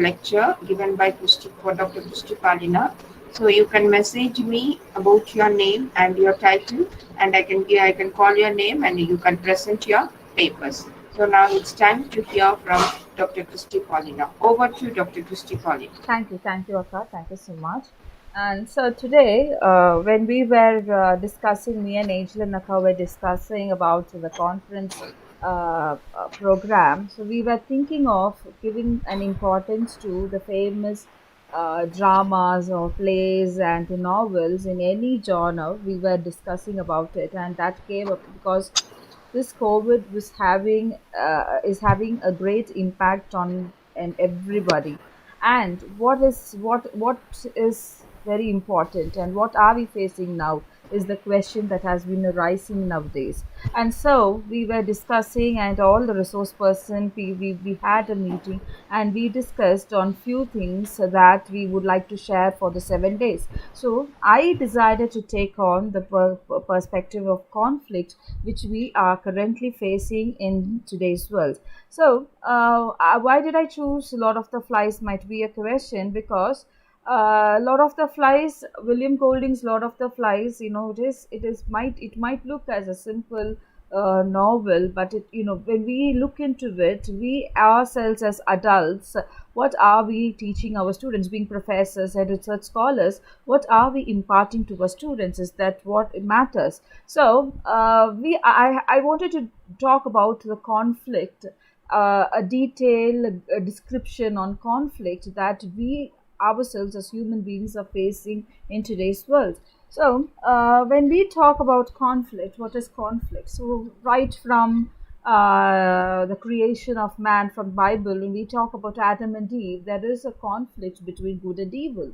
lecture given by Dr. Christy Palina. So you can message me about your name and your title, and I can call your name and you can present your papers. So now it's time to hear from Dr. Christy Paulina. Over to Dr. Christy Paulina. Thank you, Akka. Thank you so much. And so today, when we were discussing, me and Angel and Akka were discussing about the conference program. So we were thinking of giving an importance to the famous dramas or plays and novels in any genre. We were discussing about it, and that came up because this COVID was having is having a great impact on and everybody. And what is very important and what are we facing now is the question that has been arising nowadays. And so we were discussing, and all the resource person we had a meeting, and we discussed on few things that we would like to share for the 7 days. So I decided to take on the perspective of conflict which we are currently facing in today's world. So, why did I choose Lord of the Flies? Might be a question because Lord of the Flies, William Golding's Lord of the Flies, it might look as a simple novel, but when we look into it, we ourselves as adults, what are we teaching our students, being professors and research scholars? What are we imparting to our students? Is that what matters? So, I wanted to talk about the conflict, a detailed description on conflict that we ourselves as human beings are facing in today's world. So, when we talk about conflict, what is conflict? So, right from the creation of man from Bible, when we talk about Adam and Eve, there is a conflict between good and evil.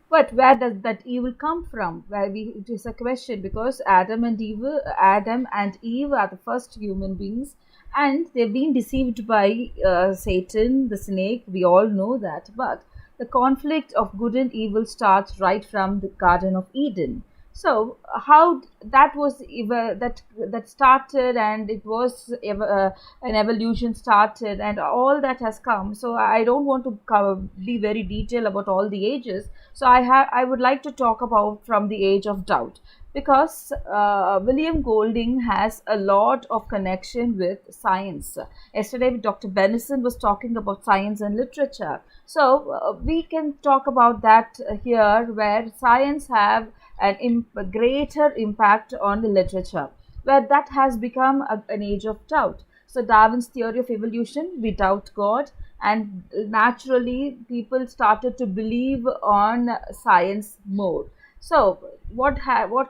But where does that evil come from? It is a question because Adam and Eve are the first human beings, and they've been deceived by Satan, the snake. We all know that, but the conflict of good and evil starts right from the Garden of Eden. So how that was that started, and it was an evolution started, and all that has come. So I don't want to be very detailed about all the ages. So I would like to talk about from the age of doubt, because William Golding has a lot of connection with science. Yesterday, Dr. Benison was talking about science and literature. So we can talk about that here, where science have a greater impact on the literature, where that has become an age of doubt. So Darwin's theory of evolution, we doubt God, and naturally people started to believe on science more. So what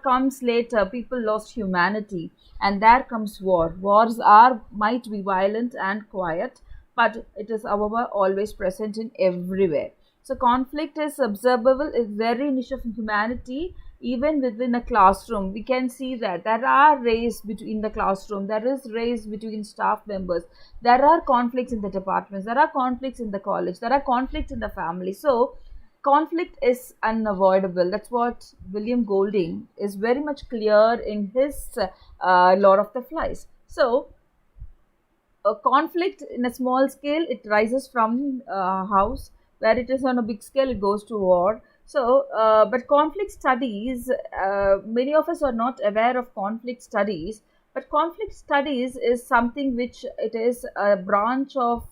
comes later? People lost humanity, and there comes war. Wars are might be violent and quiet, but it is however always present in everywhere. So conflict is observable, is very niche of humanity. Even within a classroom, we can see that there are race between the classroom, there is race between staff members, there are conflicts in the departments, there are conflicts in the college, there are conflicts in the family. So conflict is unavoidable. That's what William Golding is very much clear in his Lord of the Flies. So a conflict in a small scale, it rises from house. Where it is on a big scale, it goes to war. So but conflict studies, many of us are not aware of conflict studies, but conflict studies is something which it is a branch of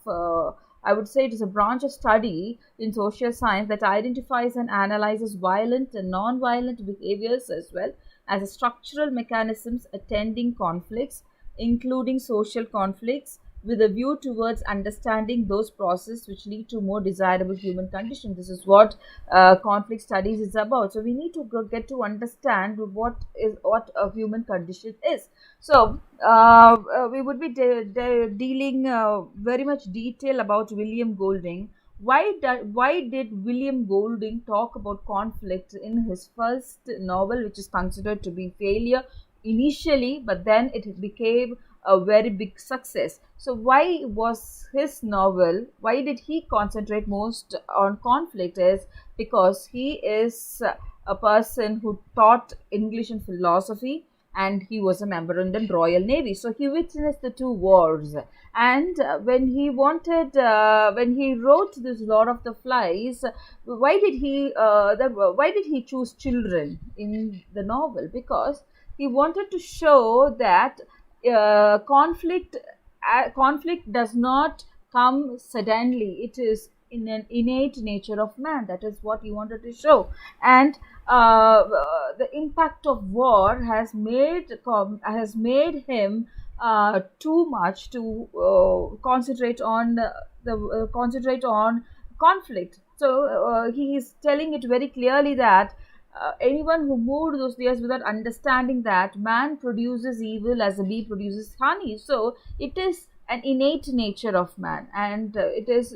I would say it is a branch of study in social science that identifies and analyzes violent and non-violent behaviors as well as structural mechanisms attending conflicts, including social conflicts, with a view towards understanding those processes which lead to more desirable human conditions. This is what conflict studies is about. So we need to get to understand what a human condition is. So we would be dealing very much detail about William Golding. Why did William Golding talk about conflict in his first novel, which is considered to be failure initially, but then it became a very big success? So why was his novel, why did he concentrate most on conflict? Is because he is a person who taught English and philosophy, and he was a member in the Royal Navy. So he witnessed the two wars. And when he wrote this Lord of the Flies, why did he choose children in the novel? Because he wanted to show that conflict does not come suddenly. It is in an innate nature of man. That is what he wanted to show. And the impact of war has made him too much to concentrate on conflict. So he is telling it very clearly that anyone who moved those years without understanding that man produces evil as a bee produces honey. So it is an innate nature of man, and it is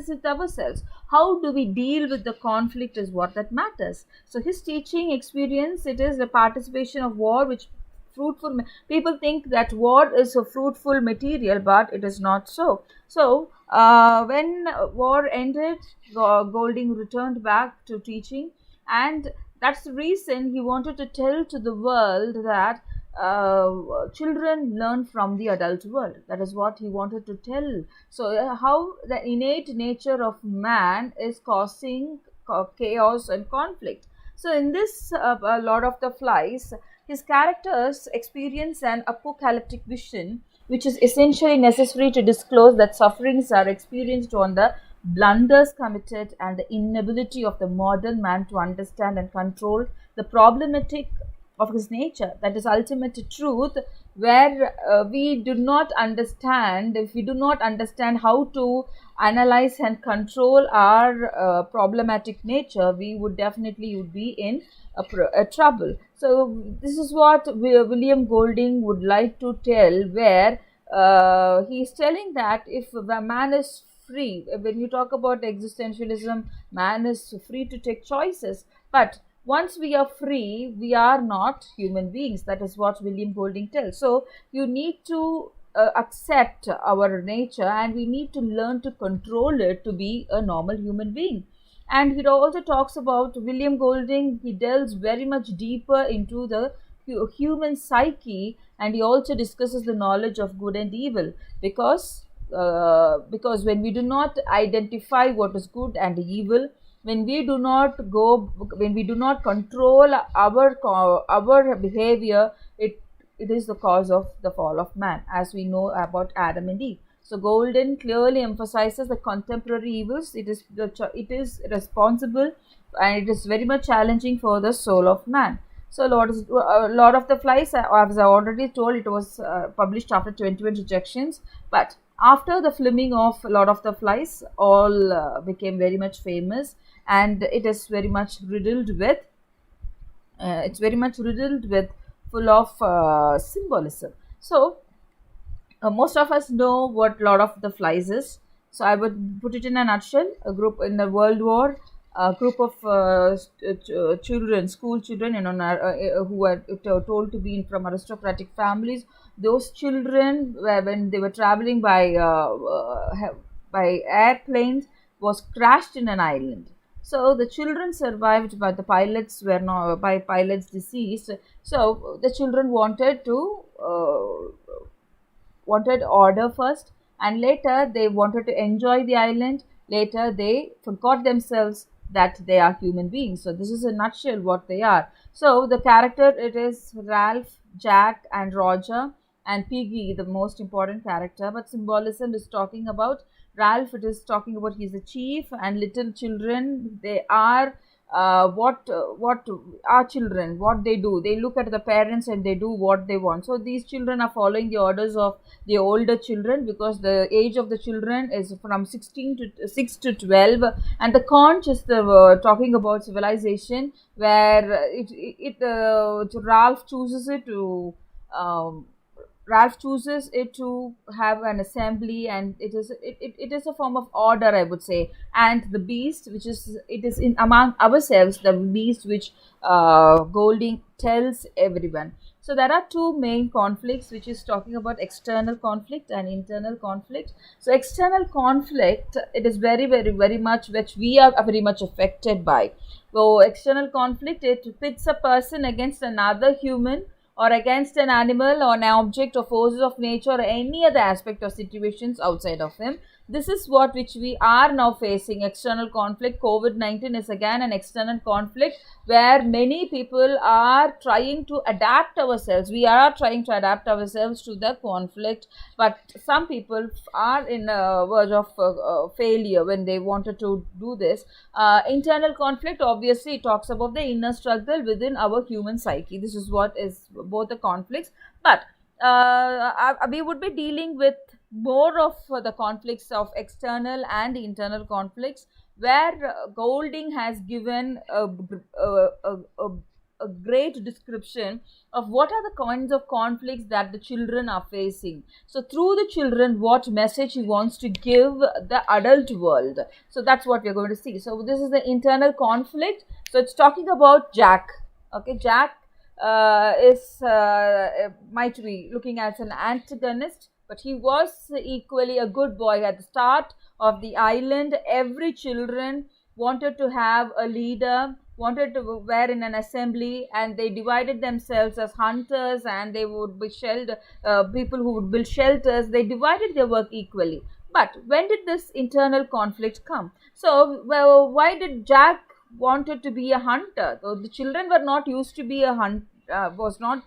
with ourselves. How do we deal with the conflict is what that matters. So his teaching experience, it is the participation of war, which people think that war is a fruitful material, but it is not so. So when war ended, Golding returned back to teaching, and that's the reason he wanted to tell to the world that children learn from the adult world. That is what he wanted to tell. So how the innate nature of man is causing chaos and conflict. So in this Lord of the Flies, his characters experience an apocalyptic vision, which is essentially necessary to disclose that sufferings are experienced on the blunders committed and the inability of the modern man to understand and control the problematic of his nature. That is ultimate truth, where we do not understand. If we do not understand how to analyze and control our problematic nature, we would be in a trouble. So this is what William Golding would like to tell, where he is telling that if the man is free, when you talk about existentialism, man is free to take choices, but once we are free, we are not human beings. That is what William Golding tells. So you need to accept our nature, and we need to learn to control it to be a normal human being. And he also talks about William Golding. He delves very much deeper into the human psyche, and he also discusses the knowledge of good and evil, because when we do not identify what is good and evil, when we do not control our behavior, it is the cause of the fall of man, as we know about Adam and Eve. So Golden clearly emphasizes the contemporary evils. It is responsible, and it is very much challenging for the soul of man. So Lord of the Flies, as I already told, it was published after 21 rejections, but after the filming of Lord of the Flies, all became very much famous, and it is very much riddled with full of symbolism. So most of us know what Lord of the Flies is. So I would put it in a nutshell: a group in the World War, a group of children, school children, who were told to be from aristocratic families. Those children, when they were traveling by airplanes, was crashed in an island. So the children survived, but the pilots were not. By pilots deceased. So the children wanted order first, and later they wanted to enjoy the island. Later they forgot themselves that they are human beings. So this is a nutshell what they are. So the character, it is Ralph, Jack and Roger, and Piggy, the most important character. But symbolism is talking about Ralph. It is talking about he's a chief, and little children, they are what our children, what they do, they look at the parents and they do what they want. So these children are following the orders of the older children, because the age of the children is from 16 to 6 to 12. And the conch is the talking about civilization, where Ralph chooses it to have an assembly, and it is a form of order, I would say. And the beast, which is in among ourselves, the beast which Golding tells everyone. So there are two main conflicts, which is talking about external conflict and internal conflict. So external conflict, it is very, very, very much which we are very much affected by. So external conflict, it pits a person against another human or against an animal or an object or forces of nature or any other aspect or situations outside of him. This is what which we are now facing, external conflict. COVID-19 is again an external conflict where many people are trying to adapt ourselves. We are trying to adapt ourselves to the conflict, but some people are in a verge of failure when they wanted to do this. Internal conflict obviously talks about the inner struggle within our human psyche. This is what is both the conflicts, but we would be dealing with more of the conflicts of external and internal conflicts, where Golding has given a great description of what are the kinds of conflicts that the children are facing. So through the children, what message he wants to give the adult world. So that's what we're going to see. So this is the internal conflict. So it's talking about Jack. Okay, Jack is might be looking as an antagonist, but he was equally a good boy. At the start of the island, every children wanted to have a leader, wanted to were in an assembly, and they divided themselves as hunters, and they would be people who would build shelters. They divided their work equally. But when did this internal conflict come? So, well, why did Jack wanted to be a hunter? So the children were not used to be a was not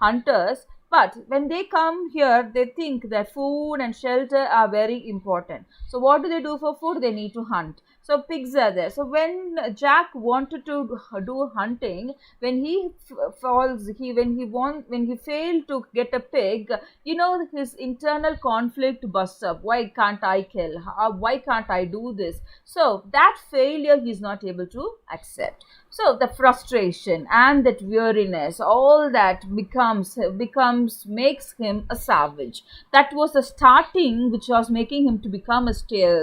hunters. But when they come here, they think that food and shelter are very important. So what do they do for food? They need to hunt. So pigs are there. So when Jack wanted to do hunting, when he when he failed to get a pig, his internal conflict busts up. Why can't I kill? Why can't I do this? So that failure he is not able to accept. So the frustration and that weariness, all that makes him a savage. That was the starting which was making him to become a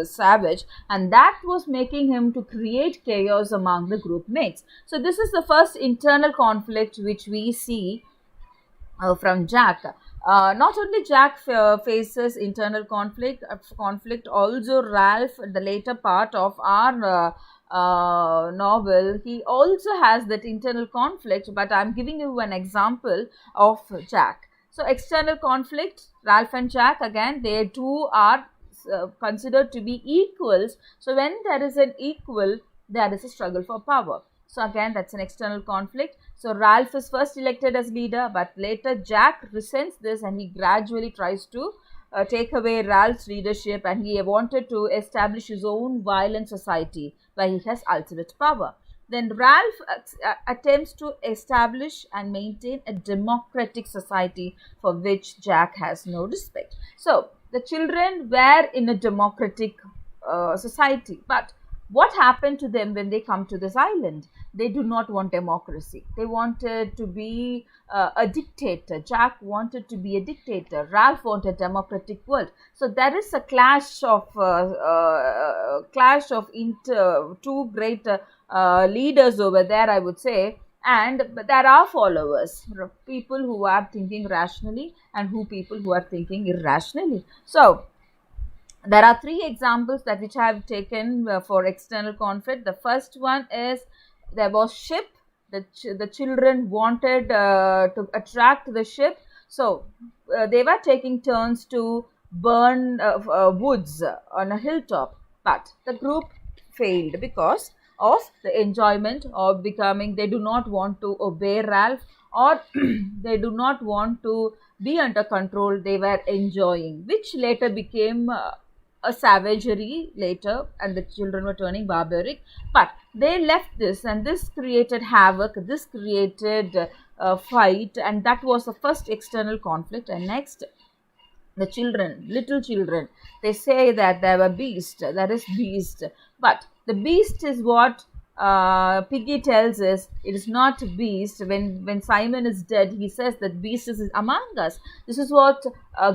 savage, and that was making him to create chaos among the group mates. So this is the first internal conflict which we see from Jack. Not only Jack faces internal conflict, also Ralph, the later part of our novel, he also has that internal conflict, but I'm giving you an example of Jack. So external conflict, Ralph and Jack, again, they two are considered to be equals. So when there is an equal, there is a struggle for power. So again, that's an external conflict. So Ralph is first elected as leader, but later Jack resents this and he gradually tries to take away Ralph's leadership, and he wanted to establish his own violent society where he has ultimate power. Then Ralph attempts to establish and maintain a democratic society for which Jack has no respect. So the children were in a democratic society, but what happened to them when they come to this island? They do not want democracy. They wanted to be a dictator. Jack wanted to be a dictator. Ralph wanted a democratic world. So there is a clash of two great leaders over there, I would say. And there are followers, people who are thinking rationally and people who are thinking irrationally. So there are three examples that which I have taken for external conflict. The first one is there was ship. The children wanted to attract the ship, so they were taking turns to burn woods on a hilltop. But the group failed because of the enjoyment of becoming. They do not want to obey Ralph, or they do not want to be under control. They were enjoying, which later became a savagery later, and the children were turning barbaric. But they left this, and this created havoc, this created fight, and that was the first external conflict. And next, the children, little children, they say that there were beast, there is beast, but the beast is what Piggy tells us. It is not beast. When Simon is dead, he says that beast is among us. This is what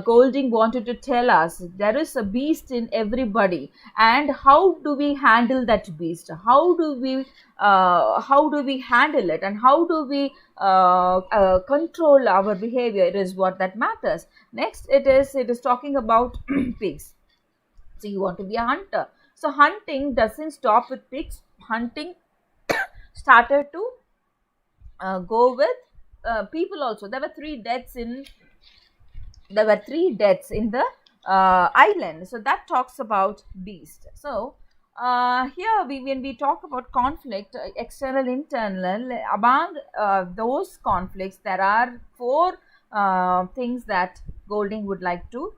Golding wanted to tell us. There is a beast in everybody, and how do we handle that beast? How do we handle it, and how do we control our behavior? It is what that matters. Next, it is talking about pigs. So you want to be a hunter. So hunting doesn't stop with pigs. Hunting started to go with people also. There were three deaths in the island. So that talks about beast. So here when we talk about conflict, external, internal, among those conflicts, there are four things that Golding would like to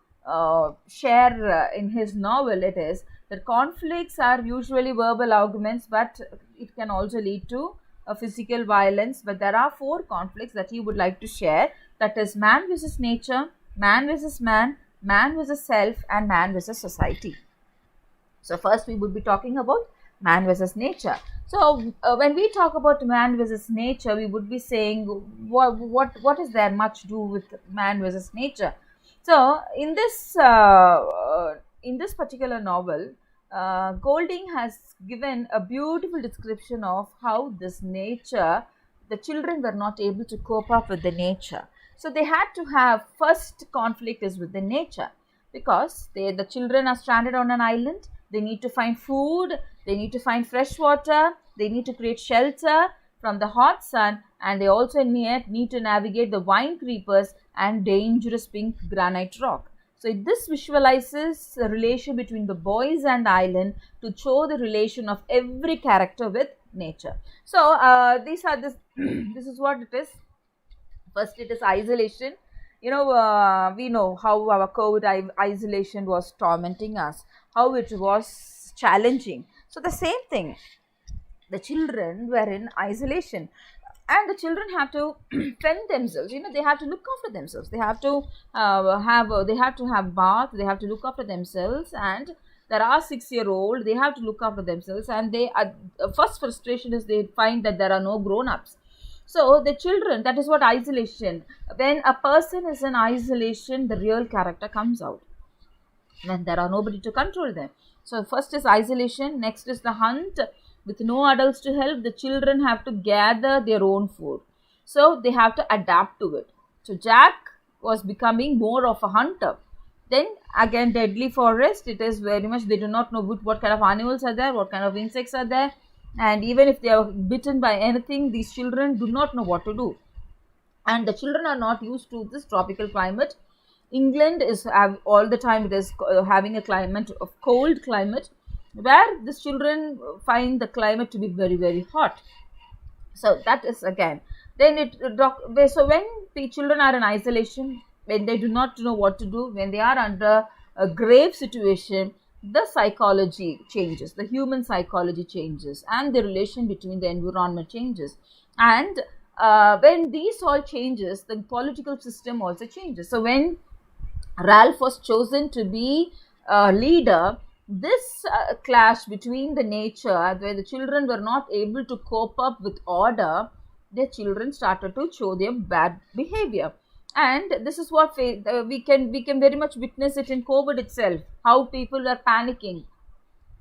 share in his novel. It is that conflicts are usually verbal arguments, but it can also lead to physical violence. But there are four conflicts that he would like to share. That is man versus nature, man versus man, man versus self, and man versus society. So first we would be talking about man versus nature. So when we talk about man versus nature, we would be saying what is there much to do with man versus nature. So in this particular novel, Golding has given a beautiful description of how this nature, the children were not able to cope up with the nature. So they had to have first conflict is with the nature, because the children are stranded on an island. They need to find food, they need to find fresh water, they need to create shelter from the hot sun, and they also need to navigate the vine creepers and dangerous pink granite rock. So this visualizes the relation between the boys and the island to show the relation of every character with nature. So these are this this is what it is. First, it is isolation. We know how our COVID isolation was tormenting us, how it was challenging. So the same thing, the children were in isolation, and the children have to fend themselves. They have to look after themselves. They have to have bath. They have to look after themselves, and there are 6-year-old. They have to look after themselves, and they first frustration is they find that there are no grown-ups. So the children, that is what isolation. When a person is in isolation, the real character comes out. When there are nobody to control them. So first is isolation, next is the hunt. With no adults to help, the children have to gather their own food. So they have to adapt to it. So Jack was becoming more of a hunter. Then again, deadly forest, it is very much, they do not know what kind of animals are there, what kind of insects are there. And even if they are bitten by anything, these children do not know what to do. And the children are not used to this tropical climate. England is all the time, it is having a climate of cold climate, where these children find the climate to be very, very hot. So that is again. Then so when the children are in isolation, when they do not know what to do, when they are under a grave situation, the psychology changes, the human psychology changes, and the relation between the environment changes. And when these all changes, the political system also changes. So when Ralph was chosen to be a leader, this clash between the nature, where the children were not able to cope up with order, the children started to show their bad behavior. And this is what we can very much witness it in COVID itself, how people were panicking,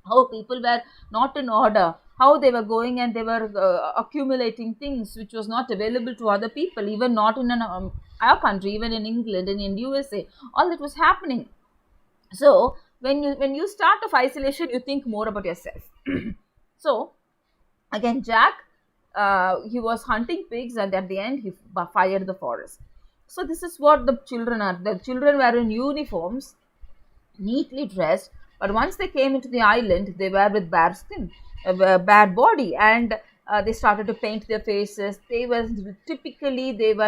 how people were not in order, how they were going and they were accumulating things which was not available to other people, even not in our country, even in England and in USA. All that was happening. So when you start of isolation, you think more about yourself. So again, Jack, he was hunting pigs, and at the end he fired the forest. So this is what the children are. The children were in uniforms, neatly dressed, but once they came into the island, they were with bare skin, bare body, and they started to paint their faces. They were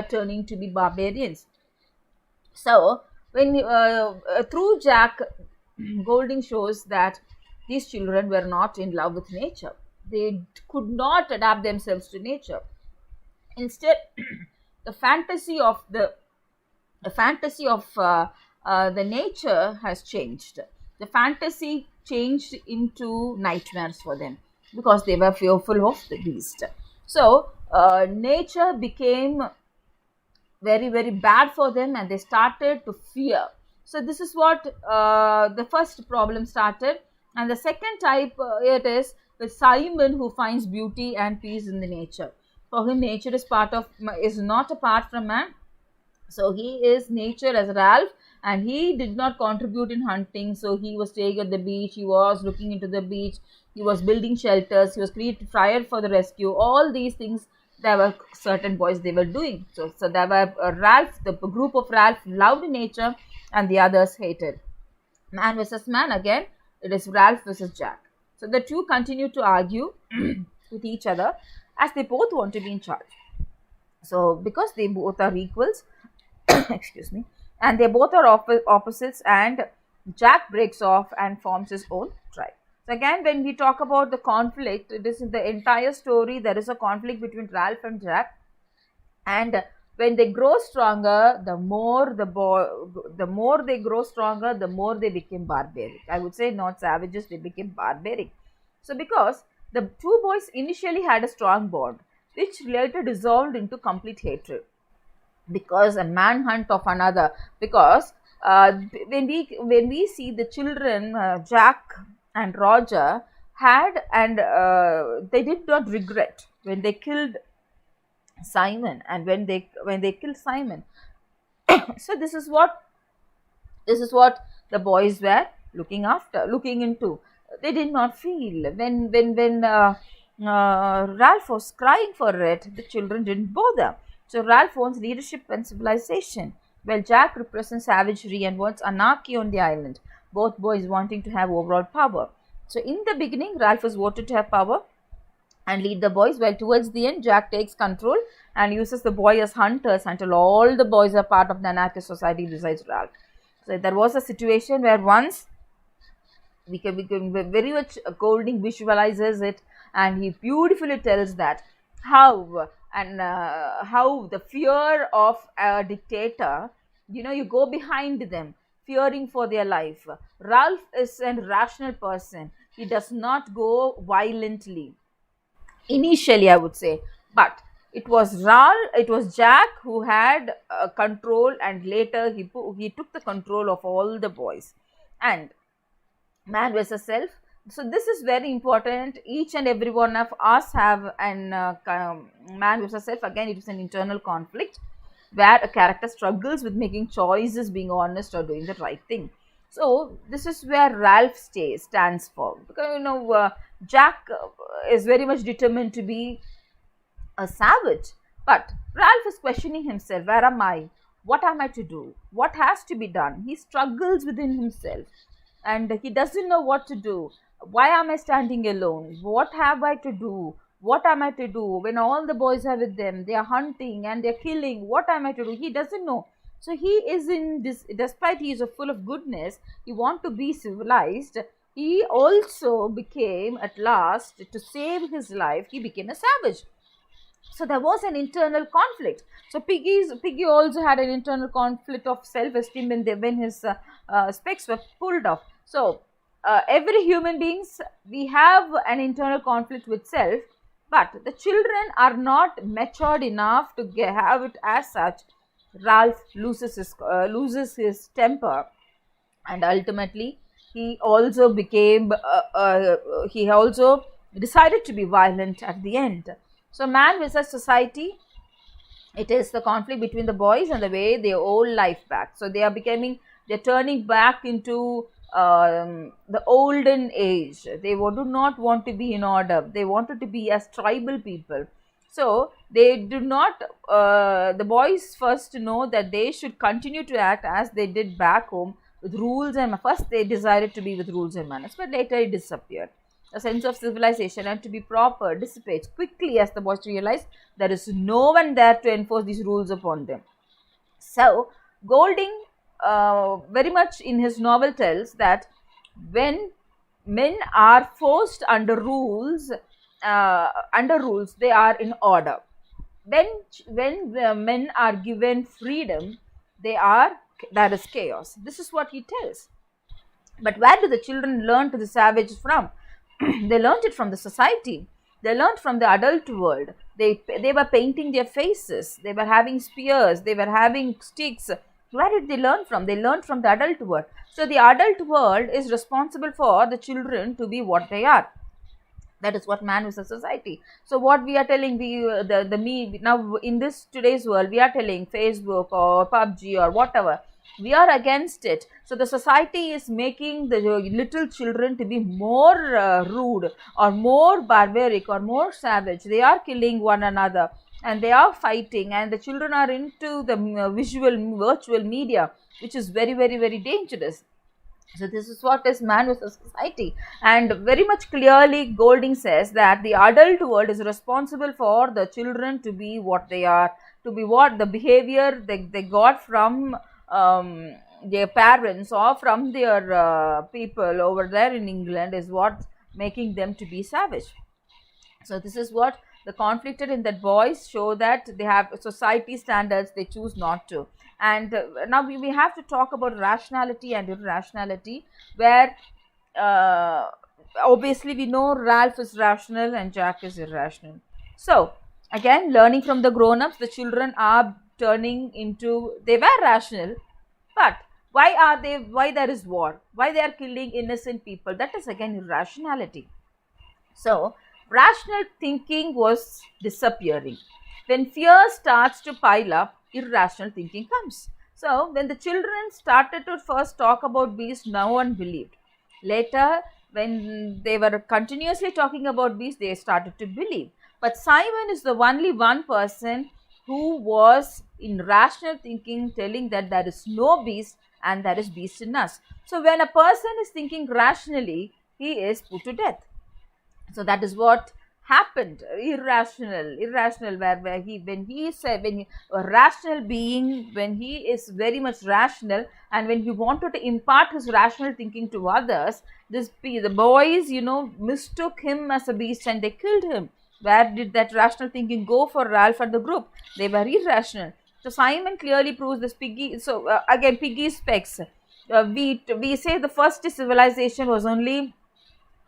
turning to be barbarians. So when through Jack, Golding shows that these children were not in love with nature. They could not adapt themselves to nature. Instead, the fantasy of the nature has changed. The fantasy changed into nightmares for them, because they were fearful of the beast. So nature became very, very bad for them, and they started to fear. So this is what the first problem started. And the second type, it is with Simon, who finds beauty and peace in the nature. For him, nature is not apart from man. So he is nature as Ralph, and he did not contribute in hunting. So he was staying at the beach, he was looking into the beach, he was building shelters, he was creating fire for the rescue. All these things there were certain boys they were doing. So there were Ralph, the group of Ralph loved nature, and the others hated. Man versus man again, it is Ralph versus Jack. So the two continue to argue with each other as they both want to be in charge. So because they both are equals, excuse me, and they both are opposites, and Jack breaks off and forms his own tribe. So again, when we talk about the conflict, it is in the entire story. There is a conflict between Ralph and Jack, and when they grow stronger, the more they grow stronger, the more they became barbaric. I would say not savages, they became barbaric. So because the two boys initially had a strong bond, which later dissolved into complete hatred because a manhunt of another. Because when we see the children, Jack and Roger had, and they did not regret when they killed Simon, and when they killed Simon. So this is what the boys were looking into. They did not feel when Ralph was crying for it, the children didn't bother. So Ralph wants leadership and civilization, while Jack represents savagery and wants anarchy on the island, both boys wanting to have overall power. So in the beginning, Ralph was voted to have power and lead the boys, while towards the end, Jack takes control and uses the boy as hunters until all the boys are part of the anarchist society besides Ralph. So there was a situation where once we can very much Golding visualizes it, and he beautifully tells that how the fear of a dictator, you go behind them fearing for their life. Ralph is a rational person. He does not go violently initially, I would say, but it was Jack who had control, and later he took the control of all the boys. And man versus self. So this is very important. Each and every one of us have an man versus self. Again, it is an internal conflict where a character struggles with making choices, being honest, or doing the right thing. So this is where Ralph stands for, because Jack is very much determined to be a savage, but Ralph is questioning himself. Where am I? What am I to do? What has to be done? He struggles within himself, and he doesn't know what to do. Why am I standing alone? What have I to do? What am I to do when all the boys are with them? They are hunting and they're killing. What am I to do? He doesn't know. So he is in this, despite he is full of goodness, he want to be civilized. He also became, at last, to save his life, he became a savage. So there was an internal conflict. So Piggy also had an internal conflict of self-esteem when his specs were pulled off. So every human beings, we have an internal conflict with self, but the children are not matured enough to have it as such. Ralph loses his temper, and ultimately he also decided to be violent at the end. So man versus society, it is the conflict between the boys and the way they old life back. So they're turning back into the olden age. They do not want to be in order. They wanted to be as tribal people. So they do not, the boys first know that they should continue to act as they did back home with rules, and first they decided to be with rules and manners, but later it disappeared. A sense of civilization and to be proper dissipates quickly as the boys realize there is no one there to enforce these rules upon them. So Golding very much in his novel tells that when men are forced under rules, they are in order. When men are given freedom, there is chaos. This is what he tells. But where do the children learn to the savage from? They learned it from the society. They learned from the adult world. They were painting their faces. They were having spears. They were having sticks. Where did they learn from? They learned from the adult world. So the adult world is responsible for the children to be what they are. That is what man versus society. So what we are telling, now in this today's world, we are telling Facebook or PUBG or whatever, we are against it. So the society is making the little children to be more rude or more barbaric or more savage. They are killing one another. and they are fighting, and the children are into the virtual media, which is very, very, very dangerous. So this is what is man versus society. And very much clearly Golding says that the adult world is responsible for the children to be what they are, to be what the behavior they got from their parents or from their people over there in England is what making them to be savage. So this is what the conflicted in that boys show, that they have society standards they choose not to. And now we have to talk about rationality and irrationality, where uh, obviously we know Ralph is rational and Jack is irrational. So again, learning from the grown-ups, the children are turning into, they were rational, but why there is war, why they are killing innocent people, that is again irrationality. So, rational thinking was disappearing. When fear starts to pile up, irrational thinking comes. So, when the children started to first talk about beasts, no one believed. Later, when they were continuously talking about beasts, they started to believe. But Simon is the only one person who was in rational thinking, telling that there is no beast and there is beast in us. So, when a person is thinking rationally, he is put to death. So that is what happened. Irrational, where he, when he said, when he, a rational being, when he is very much rational, and when he wanted to impart his rational thinking to others, the boys, mistook him as a beast and they killed him. Where did that rational thinking go for Ralph and the group? They were irrational. So Simon clearly proves this. Piggy, so again, Piggy specs. We say the first civilization was only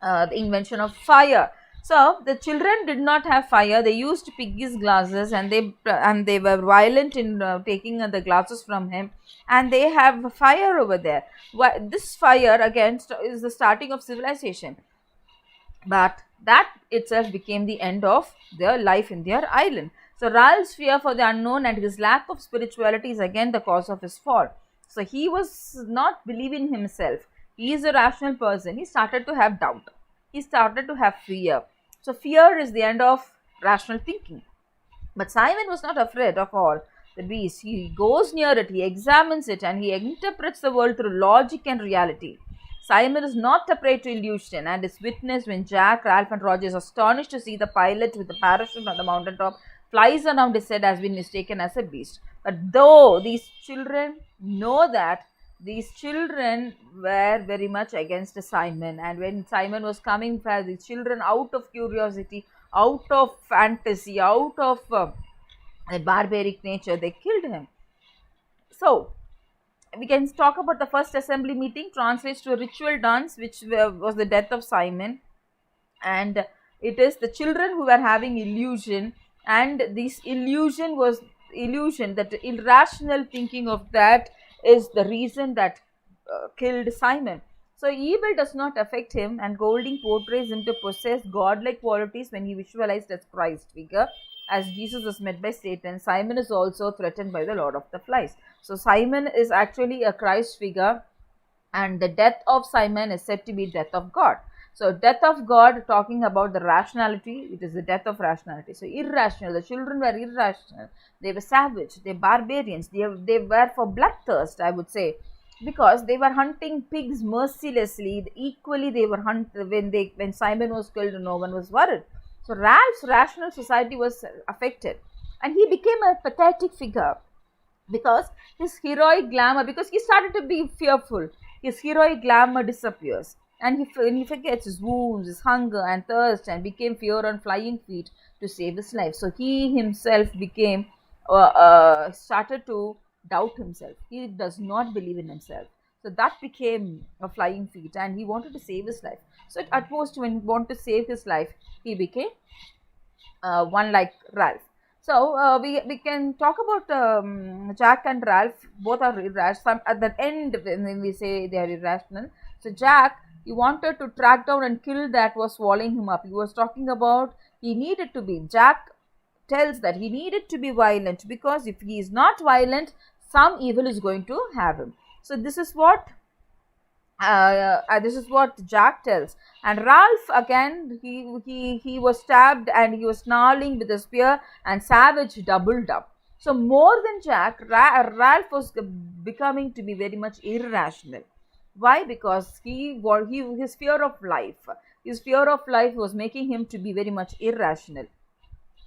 the invention of fire. So the children did not have fire. They used Piggy's glasses, and they were violent in taking the glasses from him, and they have fire over there. This fire again is the starting of civilization, but that itself became the end of their life in their island. So Ralph's fear for the unknown and his lack of spirituality is again the cause of his fall. So he was not believing himself. He is a rational person. He started to have doubt. He started to have fear. So fear is the end of rational thinking. But Simon was not afraid of all the beast. He goes near it, he examines it, and he interprets the world through logic and reality. Simon is not a prey to illusion, and is witnessed when Jack, Ralph, and Roger is astonished to see the pilot with the parachute on the mountaintop flies around his head has been mistaken as a beast. But though these children know that, these children were very much against Simon, and when Simon was coming for the children out of curiosity, out of fantasy, out of a barbaric nature, they killed him. So we can talk about the first assembly meeting, translates to a ritual dance, which was the death of Simon, and it is the children who were having illusion, and this illusion was illusion, that irrational thinking of that is the reason that killed Simon. So evil does not affect him, and Golding portrays him to possess godlike qualities when he visualized as Christ figure. As Jesus is met by Satan, Simon is also threatened by the Lord of the Flies. So Simon is actually a Christ figure, and the death of Simon is said to be death of God. So death of God, talking about the rationality, it is the death of rationality. So irrational, the children were irrational, they were savage, they were barbarians, they were for bloodthirst, I would say, because they were hunting pigs mercilessly. Equally they were when Simon was killed, no one was worried. So Ralph's rational society was affected, and he became a pathetic figure because his heroic glamour, because he started to be fearful, his heroic glamour disappears, and he forgets his wounds, his hunger and thirst, and became fear on flying feet to save his life. So he himself became started to doubt himself. He does not believe in himself. So that became a flying feat, and he wanted to save his life. So at most, when he wanted to save his life, he became one like Ralph. So we can talk about Jack and Ralph. Both are irrational. At the end, when we say they are irrational, so Jack, he wanted to track down and kill that was swallowing him up. He was talking about he needed to be. Jack tells that he needed to be violent, because if he is not violent, some evil is going to have him. So this is what This is what Jack tells. And Ralph again, he was stabbed and he was snarling with a spear, and Savage doubled up. So more than Jack, Ralph was becoming to be very much irrational. Why? Because his fear of life, was making him to be very much irrational.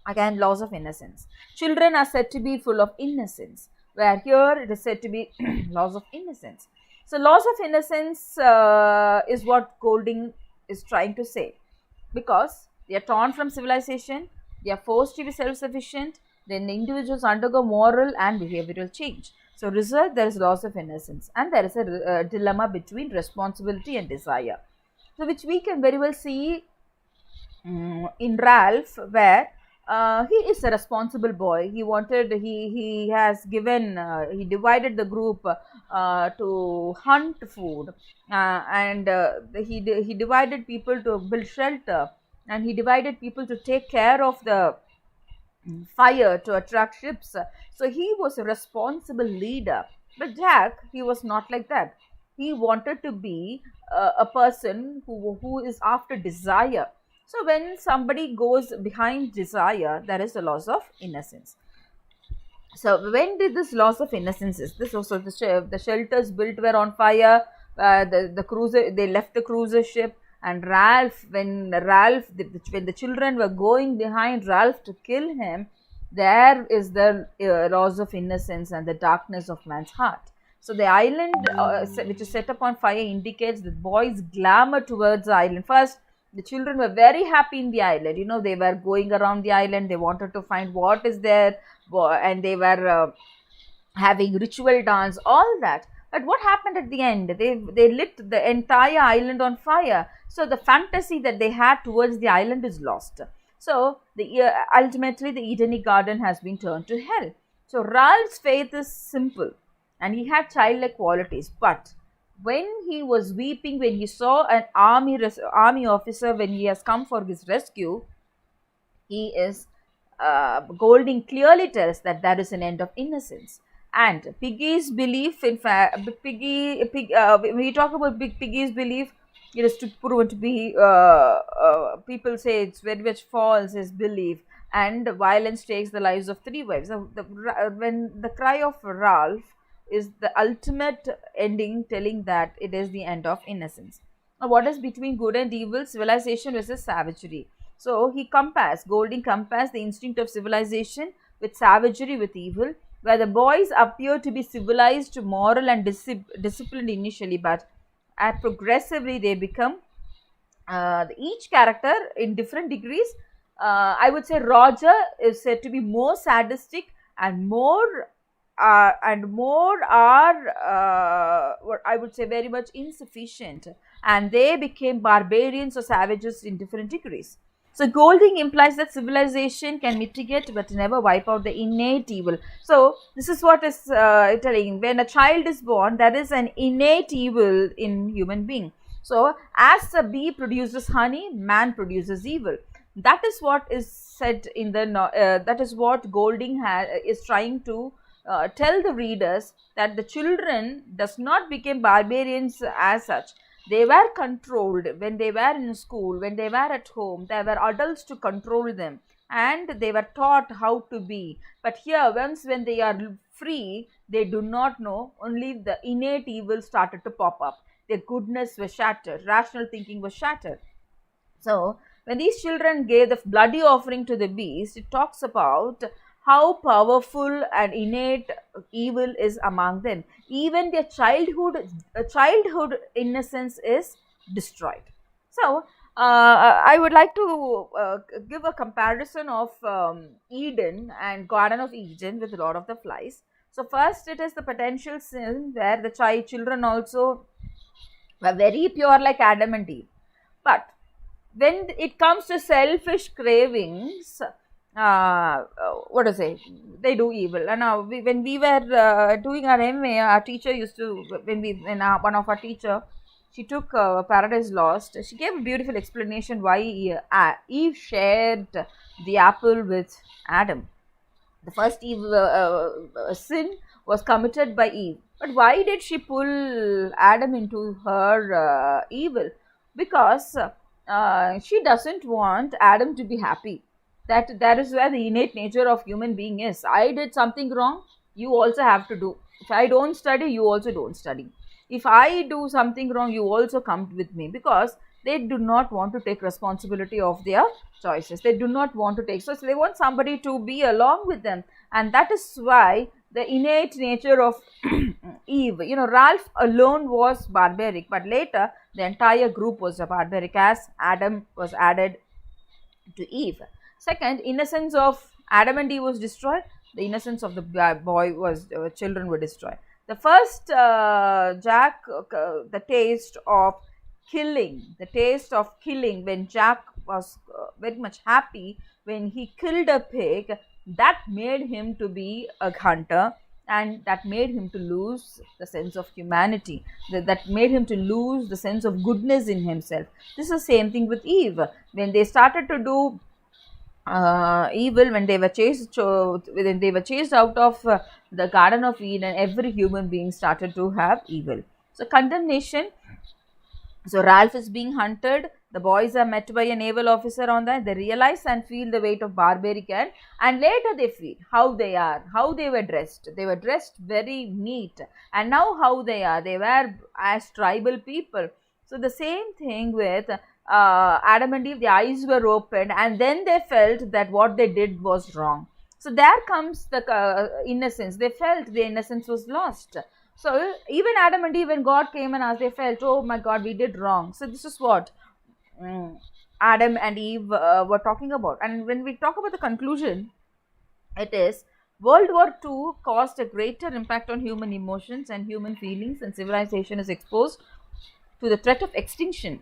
Again, loss of innocence. Children are said to be full of innocence, where here it is said to be loss of innocence. So loss of innocence is what Golding is trying to say, because they are torn from civilization, they are forced to be self-sufficient, then the individuals undergo moral and behavioral change. So result, there is loss of innocence, and there is a dilemma between responsibility and desire. So which we can very well see in Ralph, where he is a responsible boy. He has given, he divided the group to hunt food, and he divided people to build shelter, and he divided people to take care of the fire to attract ships. So he was a responsible leader. But Jack, he was not like that. He wanted to be a person who is after desire. So when somebody goes behind desire, there is a loss of innocence. So when did this loss of innocence is this? Also, the shelters built were on fire. The cruiser, they left the cruiser ship, and when the children were going behind Ralph to kill him, there is the loss of innocence and the darkness of man's heart. So the island, which is set upon fire, indicates the boys' glamour towards the island. First, the children were very happy in the island. They were going around the island. They wanted to find what is there, and they were having ritual dance, all that. But what happened at the end? They lit the entire island on fire. So the fantasy that they had towards the island is lost. So ultimately the Edenic garden has been turned to hell. So Ralph's faith is simple, and he had childlike qualities. But when he was weeping, when he saw an army officer, when he has come for his rescue, he is Golding clearly tells that there is an end of innocence. And Piggy's belief, in fact, when we talk about Piggy's belief, it is to proven to be, people say it's very much false, his belief, and violence takes the lives of three wives. So when the cry of Ralph is the ultimate ending, telling that it is the end of innocence. Now, what is between good and evil? Civilization versus savagery. So Golding compares the instinct of civilization with savagery with evil, where the boys appear to be civilized, moral, and disciplined initially, but progressively they become each character in different degrees. I would say Roger is said to be more sadistic, and more are what I would say very much insufficient, and they became barbarians or savages in different degrees. So Golding implies that civilization can mitigate but never wipe out the innate evil. So this is what is telling, when a child is born, there is an innate evil in human being. So as a bee produces honey, man produces evil. That is what is said in the that is what Golding is trying to tell the readers, that the children does not become barbarians as such. They were controlled when they were in school, when they were at home. There were adults to control them, and they were taught how to be. But here, when they are free, they do not know. Only the innate evil started to pop up. Their goodness was shattered. Rational thinking was shattered. So when these children gave the bloody offering to the beast, it talks about how powerful and innate evil is among them. Even their childhood innocence is destroyed. So I would like to give a comparison of Eden and Garden of Eden with Lord of the Flies. So first, it is the potential sin where the children also were very pure like Adam and Eve. But when it comes to selfish cravings, what to say, they do evil. And when we were doing our MA, our teacher used to, one of our teacher, she took Paradise Lost. She gave a beautiful explanation why Eve shared the apple with Adam. The first sin was committed by Eve. But why did she pull Adam into her evil? Because she doesn't want Adam to be happy. That is where the innate nature of human being is. I did something wrong, you also have to do. If I don't study, you also don't study. If I do something wrong, you also come with me, because they do not want to take responsibility of their choices. They do not want to take, so they want somebody to be along with them. And that is why the innate nature of Eve, Ralph alone was barbaric, but later the entire group was a barbaric as Adam was added to Eve. Second, innocence of Adam and Eve was destroyed. The innocence of the boy was children were destroyed. The first Jack, the taste of killing when Jack was very much happy when he killed a pig, that made him to be a hunter, and that made him to lose the sense of humanity, that made him to lose the sense of goodness in himself. This is the same thing with Eve. When they started to do evil, when they were chased out of the Garden of Eden, every human being started to have evil. So condemnation. So Ralph is being hunted. The boys are met by a naval officer on that. They realize and feel the weight of barbaric, and later they feel how they are, how they were dressed. They were dressed very neat, and now how they are. They were as tribal people. So the same thing with Adam and Eve. The eyes were opened, and then they felt that what they did was wrong. So there comes the innocence. They felt the innocence was lost. So even Adam and Eve, when God came and asked, they felt, oh my God, we did wrong. So this is what Adam and Eve were talking about. And when we talk about the conclusion, it is World War II caused a greater impact on human emotions and human feelings, and civilization is exposed to the threat of extinction.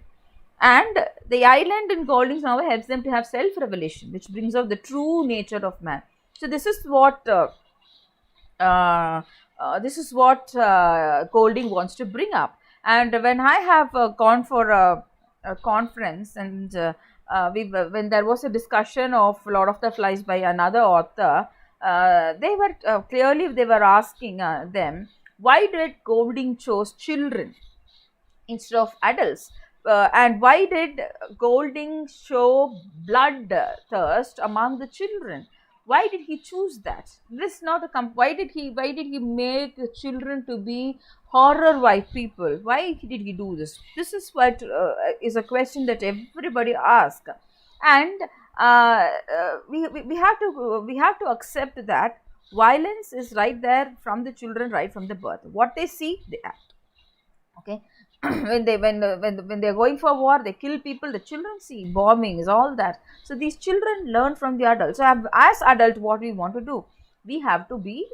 And the island in Golding's novel helps them to have self-revelation, which brings out the true nature of man. So this is what uh, Golding wants to bring up. And when I have gone for a conference, and when there was a discussion of Lord of the Flies by another author, they were clearly they were asking them, why did Golding chose children instead of adults? And why did Golding show bloodthirst among the children? Why did he choose that? This is not a why did he make the children to be horror white people? Why did he do this? This is what is a question that everybody asks. And we have to accept that violence is right there from the children, right from the birth. What they see, they act. Okay. When they're going for war, they kill people. The children see bombings, all that. So these children learn from the adults. So as adult, what we want to do, we have to be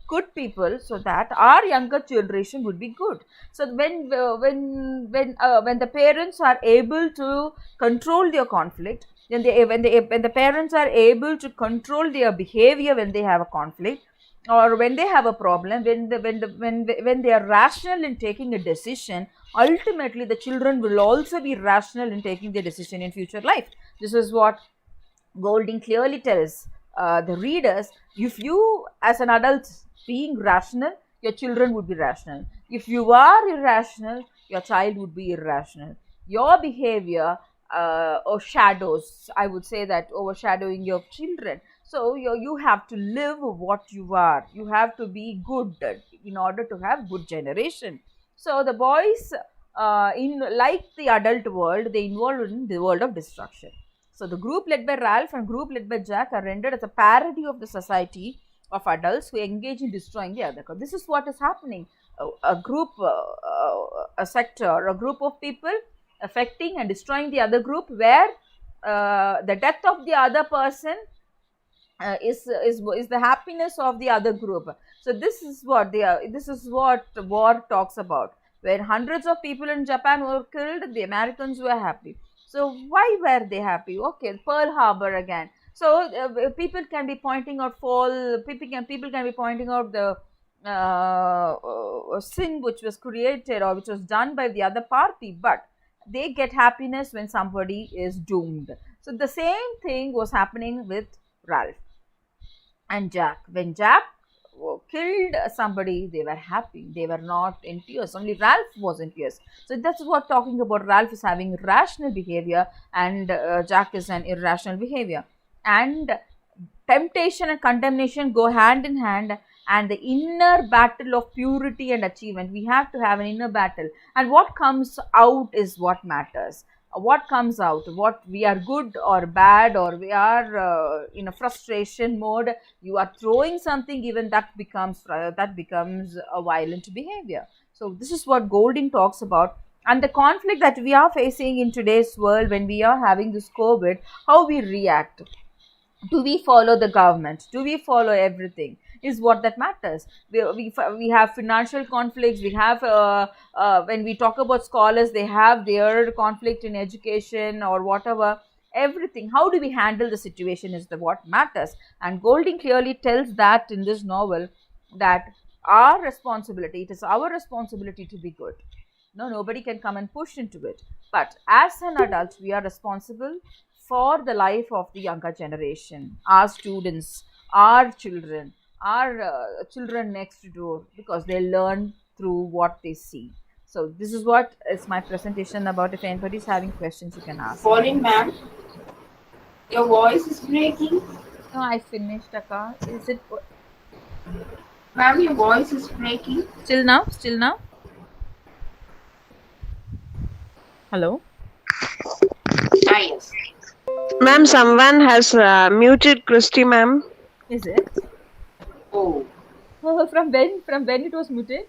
good people, so that our younger generation would be good. So when the parents are able to control their conflict, when the parents are able to control their behavior when they have a conflict, or when they have a problem, when they are rational in taking a decision, ultimately the children will also be rational in taking their decision in future life. This is what Golding clearly tells the readers. If you as an adult being rational, your children would be rational. If you are irrational, your child would be irrational. Your behavior shadows, I would say, that overshadowing your children. So you have to live what you are. You have to be good in order to have good generation. So the boys, in like the adult world, they involved in the world of destruction. So the group led by Ralph and group led by Jack are rendered as a parody of the society of adults who engage in destroying the other. This is what is happening. A group, a sector, a group of people affecting and destroying the other group, where the death of the other person is the happiness of the other group. So this is what war talks about. When hundreds of people in Japan were killed, the Americans were happy. So why were they happy? Okay, Pearl Harbor again. So people can be pointing out people can be pointing out the sin which was created or which was done by the other party, but they get happiness when somebody is doomed. So the same thing was happening with Ralph and Jack. When Jack killed somebody, they were happy. They were not in tears. Only Ralph was in tears. So that's what talking about. Ralph is having rational behavior, and Jack is an irrational behavior. And temptation and condemnation go hand in hand, and the inner battle of purity and achievement, we have to have an inner battle, and what comes out is what matters. What comes out, what we are good or bad, or we are in a frustration mode, you are throwing something, even that becomes a violent behavior. So this is what Golding talks about. And the conflict that we are facing in today's world, when we are having this COVID, how we react. Do we follow the government? Do we follow everything? Is what that matters. We have financial conflicts. We have when we talk about scholars, they have their conflict in education or whatever. Everything. How do we handle the situation is the what matters. And Golding clearly tells that in this novel, that our responsibility. It is our responsibility to be good. No, nobody can come and push into it. But as an adult, we are responsible for the life of the younger generation, our students, our children, our children next door, because they learn through what they see. So this is what is my presentation about. If anybody is having questions, you can ask. Pauline, ma'am, your voice is breaking. No, I finished, Akka. Is it Ma'am, your voice is breaking. still now? Still now? Hello? Ah, yes. Ma'am, someone has muted Christy, ma'am. Is it? Oh, Oh, from when? From when it was muted?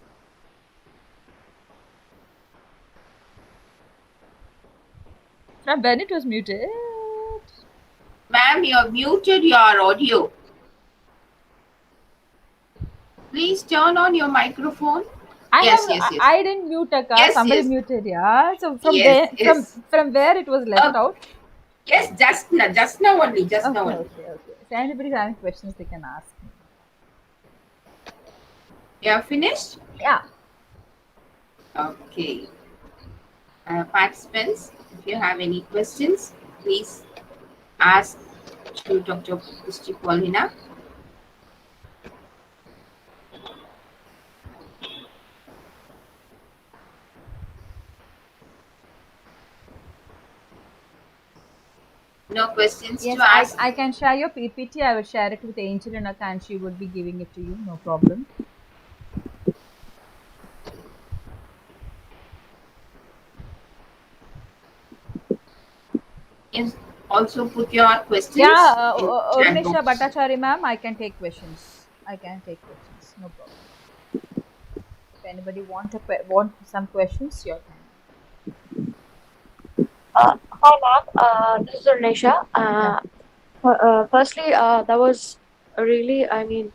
From when it was muted? ma'am, you have muted your audio. Please turn on your microphone. Yes, yes, yes. I didn't mute, Akka. Yes, Somebody yes. muted, yeah. So from Yes, where? yes. From where it was left out? Yes, just now only, just now Okay, only. okay, okay. If anybody having questions, they can ask me. You have finished? Yeah. Okay. Participants, if you have any questions, please ask to Dr. Christy Paulina. No questions Yes, to ask? I can share your PPT. I will share it with Angel and Akka, and she would be giving it to you. No problem. Yes. Also put your questions. Yeah, in chat Urnisha box. Bhattacharya ma'am, I can take questions. I can take questions. No problem. If anybody want some questions, your time. Hi, ma'am. This is Urnisha. Firstly, that was really, I mean,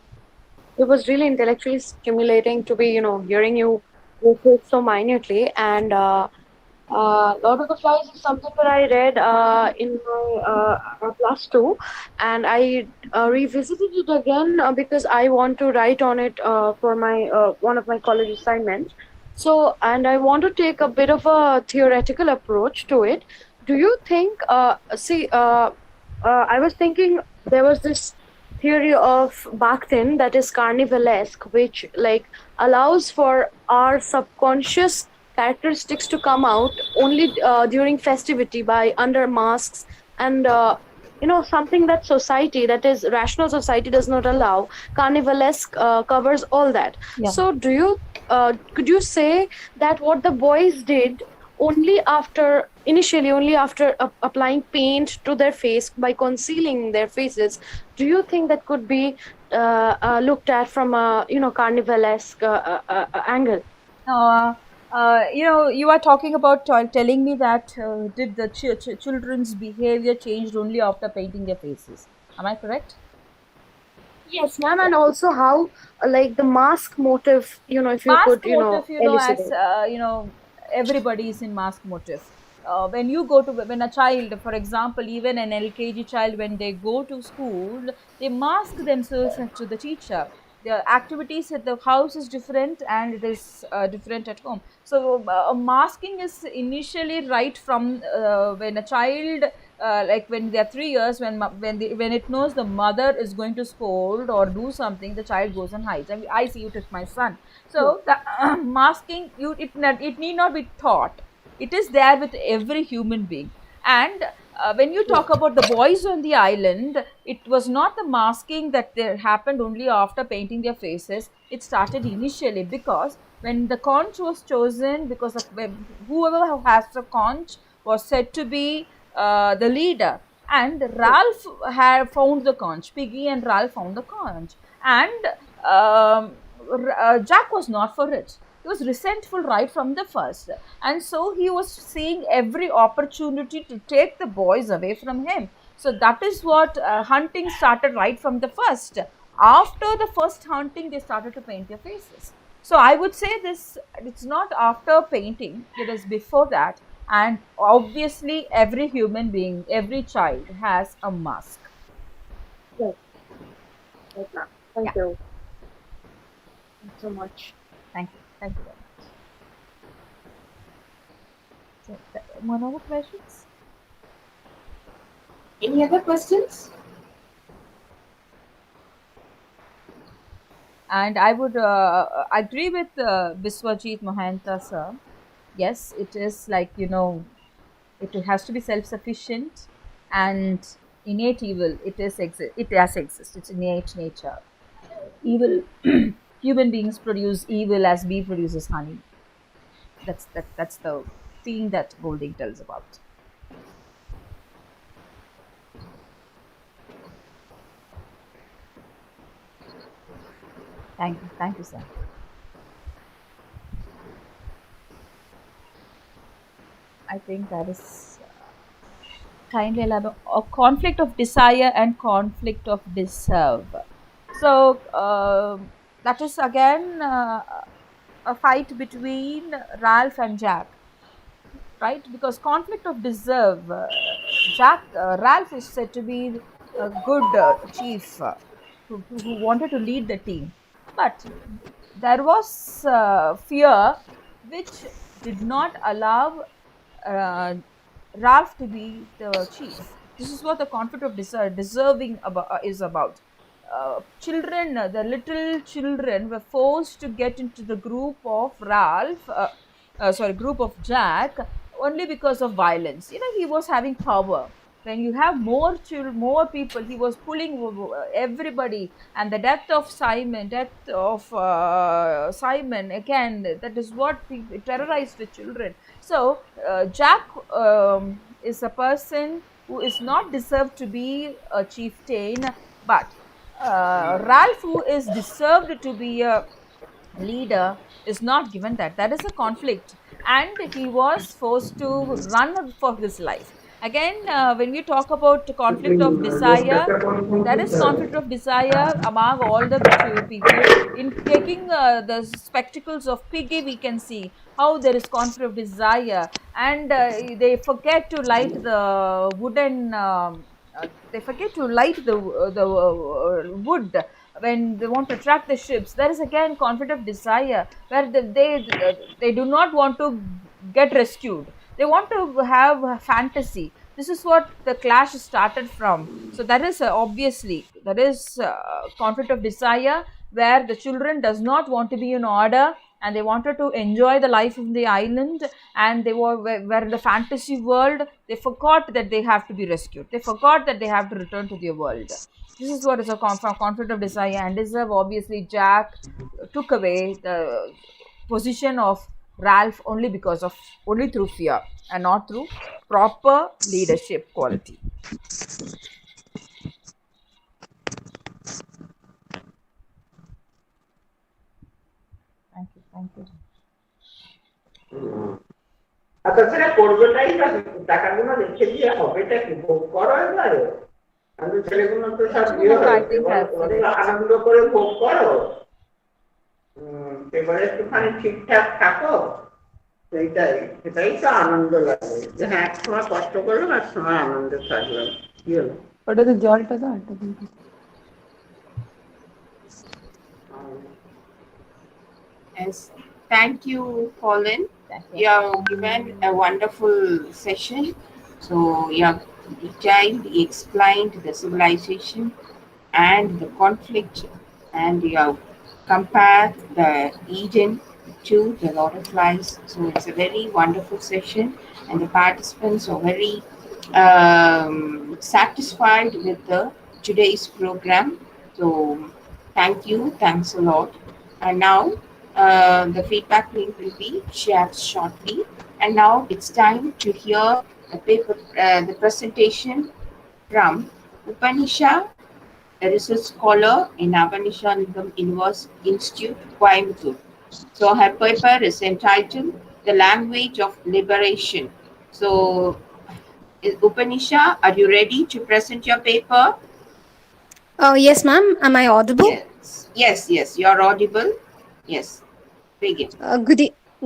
it was really intellectually stimulating to be, hearing you go through it so minutely. And Lord of the Flies is something that I read in my plus two, and I revisited it again because I want to write on it for my one of my college assignments. So, and I want to take a bit of a theoretical approach to it. Do you think? I was thinking there was this theory of Bakhtin that is carnivalesque, which like allows for our subconscious characteristics to come out only during festivity by under masks, and something that society, that is rational society, does not allow. Carnivalesque covers all that. Yeah. So could you say that what the boys did initially only after applying paint to their face by concealing their faces, do you think that could be looked at from a carnivalesque angle? You are talking about telling me that did the children's behavior changed only after painting their faces? Am I correct? Yes, ma'am, and also how like the mask motive, if you Mask could, motive, elucidate. as everybody is in mask motive. When you go to, when a child, for example, even an LKG child, when they go to school, they mask themselves to the teacher. The activities at the house is different, and it is different at home. So masking is initially right from when a child like when they're 3 years, when it knows the mother is going to scold or do something, the child goes and hides. And I see it with my son. So the masking, it need not be taught. It is there with every human being. And when you talk about the boys on the island, it was not the masking that there happened only after painting their faces. It started initially because when the conch was chosen, because of whoever has the conch was said to be the leader, and Ralph had found the conch. Piggy and Ralph found the conch, and Jack was not for it. He was resentful right from the first, and so he was seeing every opportunity to take the boys away from him. So that is what hunting started right from the first. After the first hunting, they started to paint their faces. So I would say this, it's not after painting, it is before that. And obviously, every human being, every child has a mask. Yes. Yes, ma'am. Thank Yeah. you. Thanks so much. Thank you. Thank you very much. So, more other questions? Any other questions? And I would agree with Biswajit Mohanta, sir. Yes, it is like, it has to be self-sufficient, and innate evil, it has exist. It's innate nature. Evil, human beings produce evil as bee produces honey. That's the thing that Golding tells about. Thank you, sir. I think that is kindly elaborate. A conflict of desire and conflict of deserve. So that is again a fight between Ralph and Jack, right? Because conflict of deserve, Ralph is said to be a good chief, who wanted to lead the team, but there was fear which did not allow uh, Ralph to be the chief. This is what the conflict of deserving is about. Children, the little children were forced to get into the group of group of Jack, only because of violence. He was having power. When you have more people, he was pulling everybody. And the death of Simon again. That is what terrorized the children. So Jack is a person who is not deserved to be a chieftain, but Ralph, who is deserved to be a leader, is not given that. That is a conflict, and he was forced to run for his life. Again, when we talk about conflict of desire, there is conflict of desire among all the two people. In taking the spectacles of Piggy, we can see how there is conflict of desire, and they forget to light the wooden. They forget to light the wood when they want to attract the ships. There is again conflict of desire, where they do not want to get rescued. They want to have a fantasy. This is what the clash started from. So that is obviously that is conflict of desire, where the children does not want to be in order, and they wanted to enjoy the life of the island, and they were in the fantasy world. They forgot that they have to be rescued. They forgot that they have to return to their world. This is what is a conflict of desire and deserve. Obviously, Jack took away the position of Ralph only through fear and not through proper leadership quality. Thank you. আচ্ছা সেটা করবোটাই না, টাকাগুলো রেখে দিয়ে হবেটা কি ভোগ করো এবারে? আমি ছেলেগুলো তো সব আনন্দ করে ভোগ করো, এবারে একটুখানি ঠিকঠাক থাকো, সেটাই তো আনন্দ লাগে, যে হ্যাঁ এক সময় কষ্ট করলাম, এক সময় আনন্দে থাকলাম। কি হলো ওটাতে জলটা দাও, একটা দিন। Yes. Thank you, Colin. You have given a wonderful session, So you have detailed, explained the civilization and the conflict, and you have compared the Eden to the Lord of Flies. So it's a very wonderful session, and the participants are very satisfied with the today's program. So thank you, thanks a lot. And now the feedback link will be shared shortly. And now it's time to hear the paper, the presentation from Upanisha, a research scholar in Avanishalingham Institute, Coimbatore. So her paper is entitled The Language of Liberation. So Upanisha, are you ready to present your paper? Yes, ma'am. Am I audible? Yes, you're audible. Yes, begin.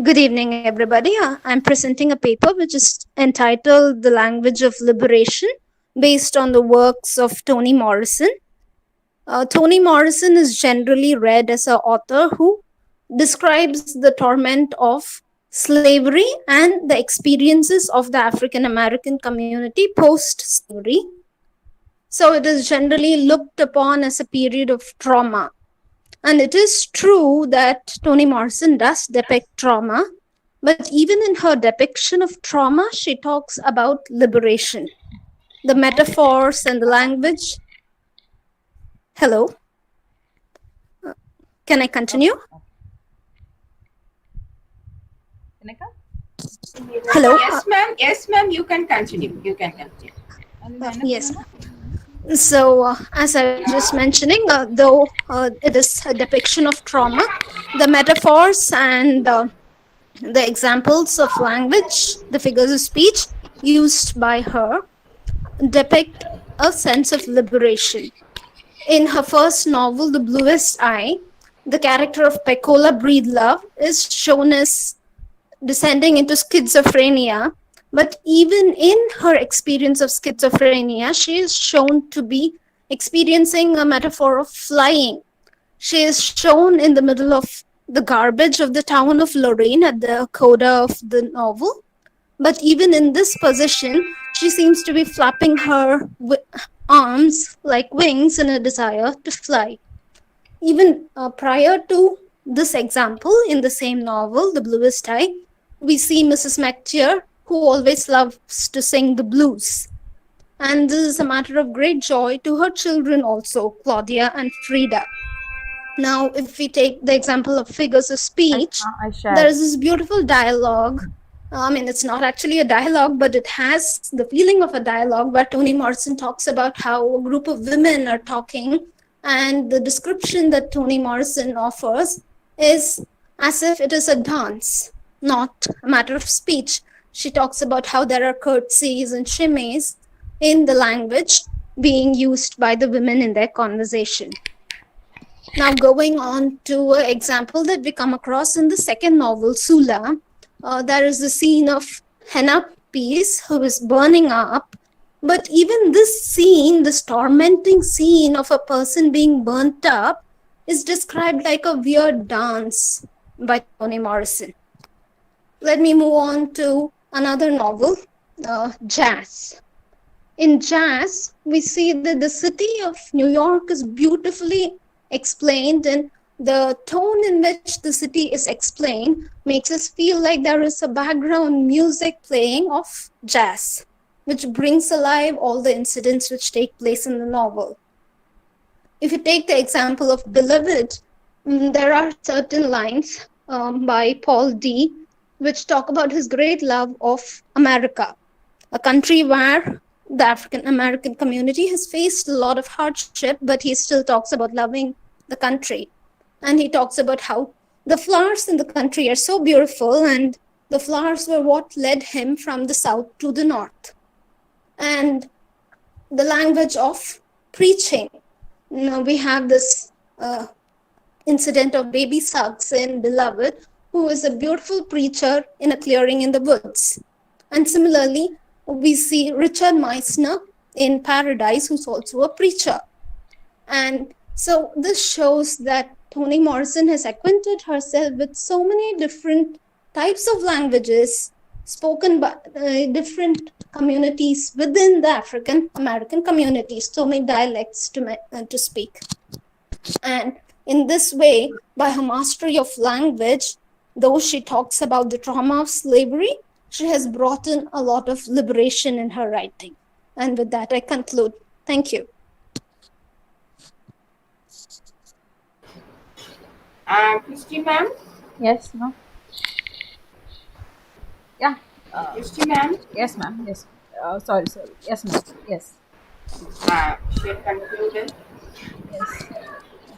Good evening, everybody. I'm presenting a paper which is entitled The Language of Liberation, based on the works of Toni Morrison. Toni Morrison is generally read as an author who describes the torment of slavery and the experiences of the African American community post-slavery. So it is generally looked upon as a period of trauma. And it is true that Toni Morrison does depict trauma, but even in her depiction of trauma, she talks about liberation. The metaphors and the language. Hello? Can I continue? Hello? Yes, ma'am, you can continue. Yes. So, as I was just mentioning, though it is a depiction of trauma, the metaphors and the examples of language, the figures of speech used by her depict a sense of liberation. In her first novel, The Bluest Eye, the character of Pecola Breedlove is shown as descending into schizophrenia. But even in her experience of schizophrenia, she is shown to be experiencing a metaphor of flying. She is shown in the middle of the garbage of the town of Lorraine at the coda of the novel. But even in this position, she seems to be flapping her arms like wings in a desire to fly. Even prior to this example, in the same novel, The Bluest Eye, we see Mrs. McTeer, who always loves to sing the blues. And this is a matter of great joy to her children also, Claudia and Frida. Now, if we take the example of figures of speech, there is this beautiful dialogue. It's not actually a dialogue, but it has the feeling of a dialogue where Toni Morrison talks about how a group of women are talking, and the description that Toni Morrison offers is as if it is a dance, not a matter of speech. She talks about how there are curtsies and shimmies in the language being used by the women in their conversation. Now, going on to an example that we come across in the second novel, Sula, there is the scene of henna piece who is burning up. But even this scene, this tormenting scene of a person being burnt up, is described like a weird dance by Toni Morrison. Let me move on to another novel, Jazz. In Jazz, we see that the city of New York is beautifully explained, and the tone in which the city is explained makes us feel like there is a background music playing of jazz, which brings alive all the incidents which take place in the novel. If you take the example of Beloved, there are certain lines by Paul D which talk about his great love of America, a country where the African American community has faced a lot of hardship, but he still talks about loving the country. And he talks about how the flowers in the country are so beautiful, and the flowers were what led him from the south to the north. And the language of preaching. We have this incident of Baby Suggs in Beloved, who is a beautiful preacher in a clearing in the woods. And similarly, we see Richard Meisner in Paradise, who's also a preacher. And so this shows that Toni Morrison has acquainted herself with so many different types of languages, spoken by different communities within the African American communities, so many dialects to speak. And in this way, by her mastery of language, though she talks about the trauma of slavery, she has brought in a lot of liberation in her writing. And with that, I conclude. Thank you. Christy ma'am? Yes, no? Yeah. Christy ma'am? Yes, ma'am. Yes. Sorry. Yes, ma'am. Yes. She had concluded. Yes.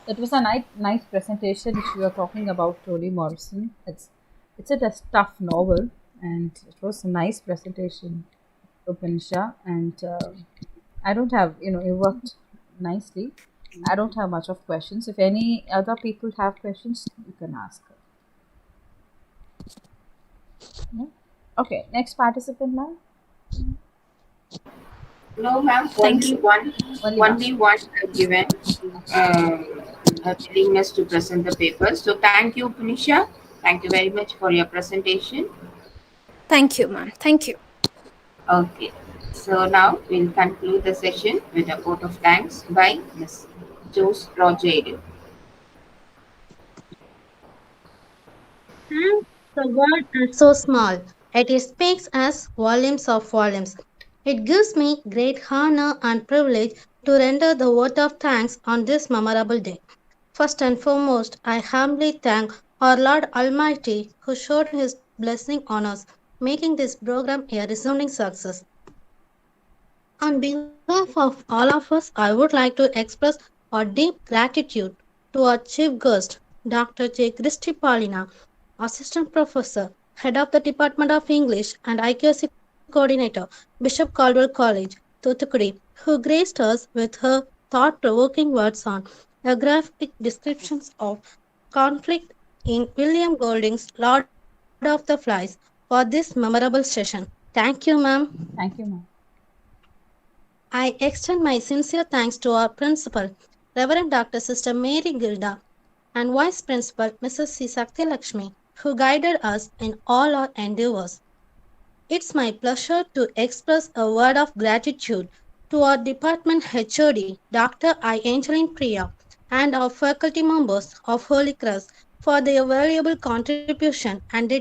It was a nice presentation which we were talking about Toni Morrison. It's a tough novel, and it was a nice presentation, Upanisha. And I don't have, you worked nicely. I don't have much of questions. If any other people have questions, you can ask. No? Okay, next participant, ma'am. No, ma'am. Thank Only one. Only one given a willingness to present the papers. So thank you, Punisha. Thank you very much for your presentation. Thank you, ma'am. Thank you. Okay. So now we'll conclude the session with a vote of thanks by Ms. Jose Rogerio. Thanks, the word is so small, yet it speaks as volumes of volumes. It gives me great honor and privilege to render the word of thanks on this memorable day. First and foremost, I humbly thank our Lord Almighty who showed His blessing on us, making this program a resounding success. On behalf of all of us, I would like to express our deep gratitude to our chief guest, Dr. J. Christy Paulina, Assistant Professor, Head of the Department of English and IQAC Coordinator, Bishop Caldwell College, Thoothukudi, who graced us with her thought-provoking words on graphic descriptions of conflict in William Golding's Lord of the Flies for this memorable session. Thank you, ma'am. Thank you, ma'am. I extend my sincere thanks to our principal, Reverend Dr. Sister Mary Gilda, and Vice Principal Mrs. C. Sakti Lakshmi, who guided us in all our endeavors. It's my pleasure to express a word of gratitude to our department HOD, Dr. I. Angeline Priya, and our faculty members of Holy Cross for their valuable contribution and dedication